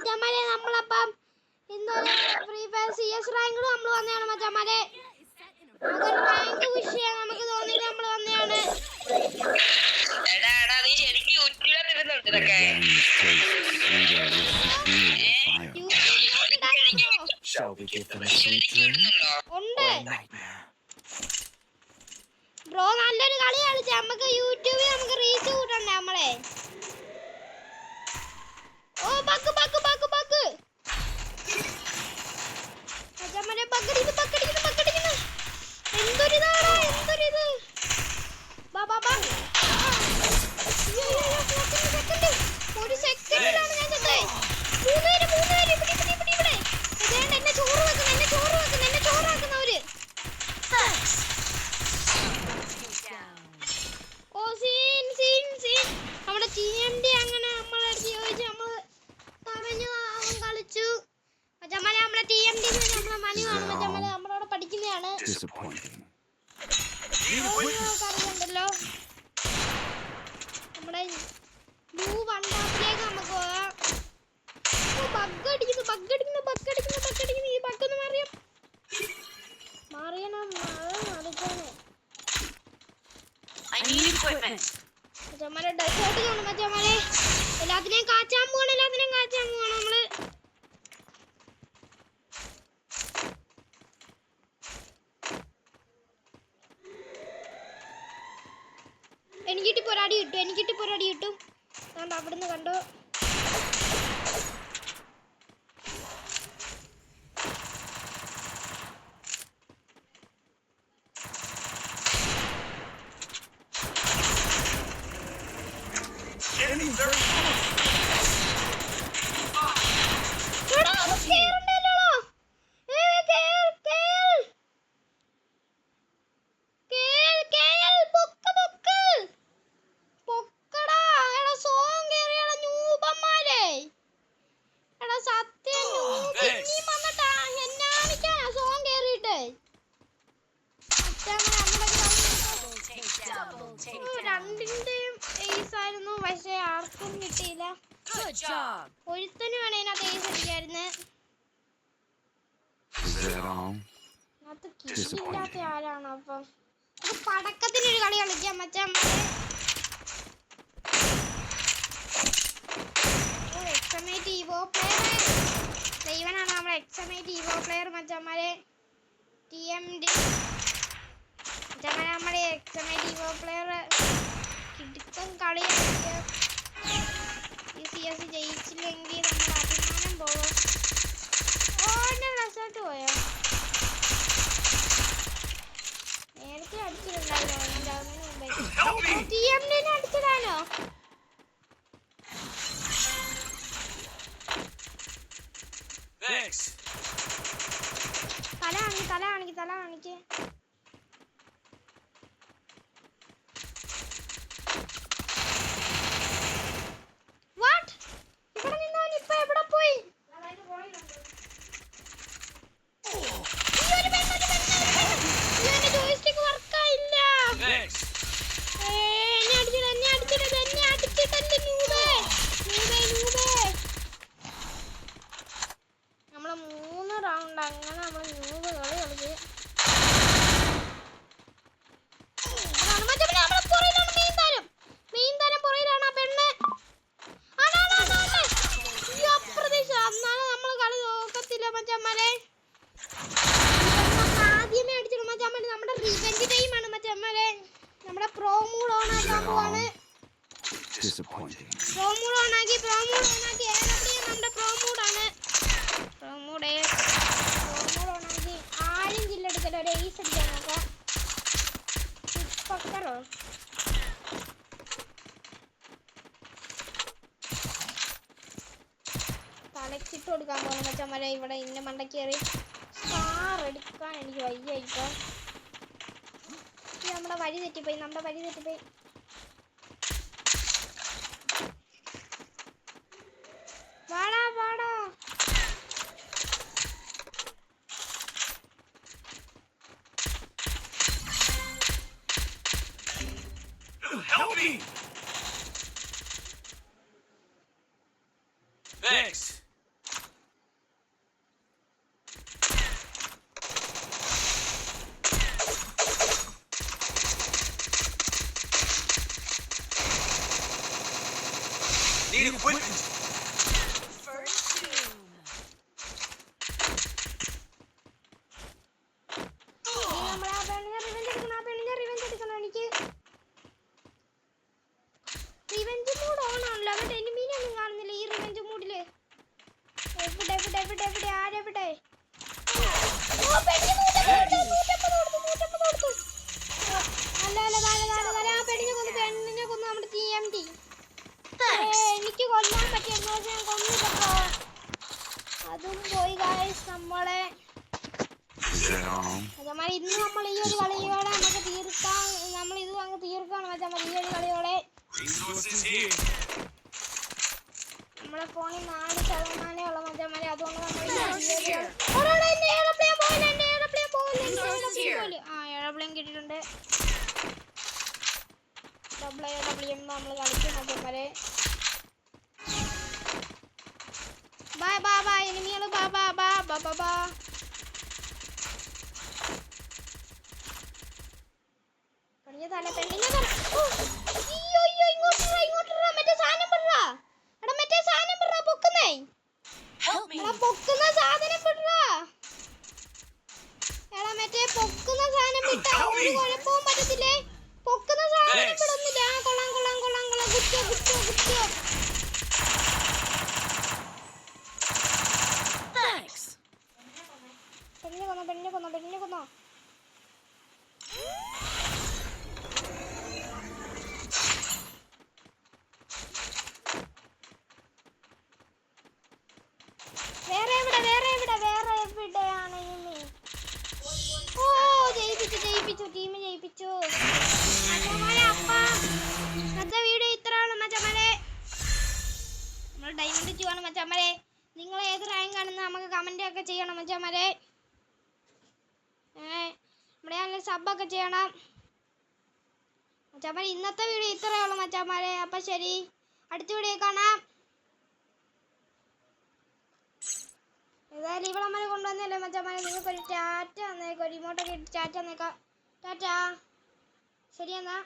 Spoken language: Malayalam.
മച്ചാമാരെ നമ്മളപ്പം ഇന്ന് ഫ്രീ ഫയർ CS റാങ്ക് നമ്മൾ വന്നതാണ് മച്ചാമാരെ. അതൊരു റാങ്ക് വിഷയം നമുക്ക് തോന്നിയിട്ട് നമ്മൾ വന്നതാണ്. എടാ നീ ശരിക്കും യൂട്യൂബിൽ ഇടുന്നുണ്ട് ഇതൊക്കെ. ബ്രോ നല്ലൊരു കളി കളിച്ച നമുക്ക് യൂട്യൂബിൽ നമുക്ക് റീച്ച് കൂട്ടണ്ടേ നമ്മളെ. ഓ ബഗ് ബഗ് ബഗ് ബഗ് മച്ചാമാരെ ബഗ് എന്തൊരിതാണ് എന്തൊരിത് ബാ ബാ ബാ ഒരു സെക്കൻഡിലാണ് ഞാൻ ചത്തേ. മൂന്ന് പേര് ഇവിടെ എന്നെ ചോറ് വെക്കുന്നവര്. ഓ സീൻ നമ്മുടെ TMD അങ്ങനെ നമ്മളടുത്ത് ചോദിച്ചു, നമ്മള് പറഞ്ഞു അവൻ കളിച്ചു. മച്ചാമാരെ നമ്മുടെ TMD നമ്മളെ മനുവാണ് മച്ചാമാരെ, നമ്മളവിടെ പഠിക്കുന്നതാണ്. അറിയണ്ടല്ലോ നമ്മുടെ ബ്ലൂ വണ്ടാപ്പിലേക്ക് നമുക്ക് പോകാം. ബഗ് അടിക്കുന്നു ഈ ബഗ് ഒന്ന് മാറിയണം മച്ചാമാരെ. ഡെസേർട്ട് കാണും മച്ചാമാരെ, എല്ലാത്തിനെയും കാച്ചാൻ പോവാണ് നമ്മള്. എനിക്കിട്ടിപ്പോ ഒരു അടി കിട്ടും. കണ്ടോ അവിടുന്ന് കണ്ടോ. രണ്ടിന്റെയും ഏസ് ആയിരുന്നു, പക്ഷെ ആർക്കും കിട്ടിയില്ല. ഒരുത്തന് വേണേ ഏസ് അടിക്കായിരുന്നു. അത് കിട്ടിയില്ലാത്ത ആരാണ്. അപ്പം പടക്കത്തിനൊരു കളി കളിക്കാം മച്ചാമാരെ. എക്സമേറ്റ് ഈവോ പ്ലെയർ ദൈവനാണ് നമ്മുടെ എക്സമേറ്റ് ഈവോ പ്ലെയർ മച്ചാമാരെ. TMD മച്ചാമാരെ, നമ്മുടെ എക്സമേറ്റ് ഈവോ പ്ലെയർ കിടുക്കൻ കളി കളിക്കുക. ഈ CS ജയിച്ചില്ലെങ്കിൽ നമ്മുടെ അഭിമാനം പോകും. ഓന്റെ റിസൾട്ട് പോയോ? നേരത്തെ അടിച്ചിട്ടുണ്ടായിരുന്നു TMD അടിച്ചതാണോ? തല കാണിക്ക്. വാട്ട്? ഇവിടെ നിന്നവൻ ഇപ്പൊ എവിടെ പോയി? ജോയ്സ്റ്റിക്ക് വർക്കായില്ല. എന്നെ അടിച്ചിട്ട് നമ്മള് 3 റൗണ്ട് അങ്ങനെ നമ്മൾ ന്യൂബ് കളി കളിച്ച്. മെയിൻ താരം പുറയിലാണ് ആ പെണ്ണ്. അപ്രതീക്ഷ എന്നാലും നമ്മൾ കളി നോക്കത്തില്ല മച്ചാമാരെ. ആദ്യമേ അടിച്ചിടും മച്ചാമാരെ. നമ്മുടെ റിവെഞ്ച് ടൈമാണ് മച്ചാമാരെ. നമ്മുടെ പ്രോ മൂഡ് ഓൺ ആക്കാൻ പോവാണ്. പ്രോ മൂഡ് ഓൺ ആക്കി നമ്മുടെ പ്രോ മൂഡാണ്. പ്രോ മൂഡ് ഓൺ ആക്കി ആരും ജില്ലെടുക്കല്ലോ. ഒരു ഏസ് അടിക്കാൻ നോക്കാം. പക്കറോ തലച്ചിട്ട് കൊടുക്കാൻ പോകുന്ന മച്ചന്മാരെ. ഇവിടെ ഇന്ന മണ്ടക്ക് കയറി സ്റ്റാർ എടുക്കാൻ എനിക്ക് വയ്യ. ഇപ്പൊ നമ്മുടെ വഴി തെറ്റിപ്പോയി. വാടാ Help me! Thanks. Need equipment. നമ്മളെ ആ പെണ്ണിനെ റിവെഞ്ച് എടുക്കണം എനിക്ക്. റിവെഞ്ച് മൂഡ് ഓൺ ആണല്ലോ. അവിടെ എനിമീനെ ഒന്നും കാണുന്നില്ല ഈ റിവെഞ്ച് മൂഡില്. എവിടെ ആരെവിടെ? ഓ പെണ്ണിനെ 150 കൊടുത്തു. അല്ല താഴെ ആ പെണ്ണിനെ കൊന്നു നമ്മുടെ TMT. എനിക്ക് കൊല്ലാൻ പറ്റിയെന്ന് വെച്ചാൽ ഞാൻ കൊന്നില്ലല്ലോ. അതും പോയി ഗായ്സ്. നമ്മളെ ഇന്ന് നമ്മൾ ഈ ഒരു കളിയോടെ നമുക്ക് തീർക്കാം. നമ്മൾ ഇത് അങ്ങ് തീർക്കാണ് മച്ചാ ഈ ഒരു കളിയോടെ. നമ്മളെ ഫോണിൽ 4% ഉള്ള മച്ചാമാരെ. അതുകൊണ്ട് നമ്മൾ എയർപ്ലെയിൻ കിട്ടിയിട്ടുണ്ട്. WM നമ്മൾ കളിക്കും മച്ചാമാരെ. ബൈ എനിമികള് ബാ പെണ്ണിനെ കൊന്നോ. വേറെ എവിടെയാണ് ഇനി? ഓ ജയിപ്പിച്ചു ടീം ജയിപ്പിച്ചു മച്ചാമാരെ. ഇന്നത്തെ വീഡിയോ ഇത്രയാണ് മച്ചാമാരെ. നമ്മൾ ഡയമണ്ട് 2 ആണ് മച്ചാമാരെ. നിങ്ങൾ ഏത് റാങ്ക് ആണെന്ന് നമുക്ക് കമന്റ് ഒക്കെ ചെയ്യണം മച്ചാമാരെ. നമ്മുടെ ചാനൽ സബൊക്കെ ചെയ്യണം മച്ചാമാരെ. ഇന്നത്തെ വീഡിയോ ഇത്രയേ ഉള്ളൂ മച്ചാമാരെ. അപ്പം ശരി, അടുത്ത വീഡിയോ കാണാം. ഏതായാലും ഇവളമ്മ കൊണ്ടുവന്നല്ലേ മച്ചാമാരെ. നിങ്ങൾക്കൊരു ടാറ്റ തന്നേക്കാം, ഒരു ഇമോട്ടൊക്കെ ഇട്ട് ടാറ്റ തന്നേക്കാം. ടാറ്റ, ശരി എന്നാ.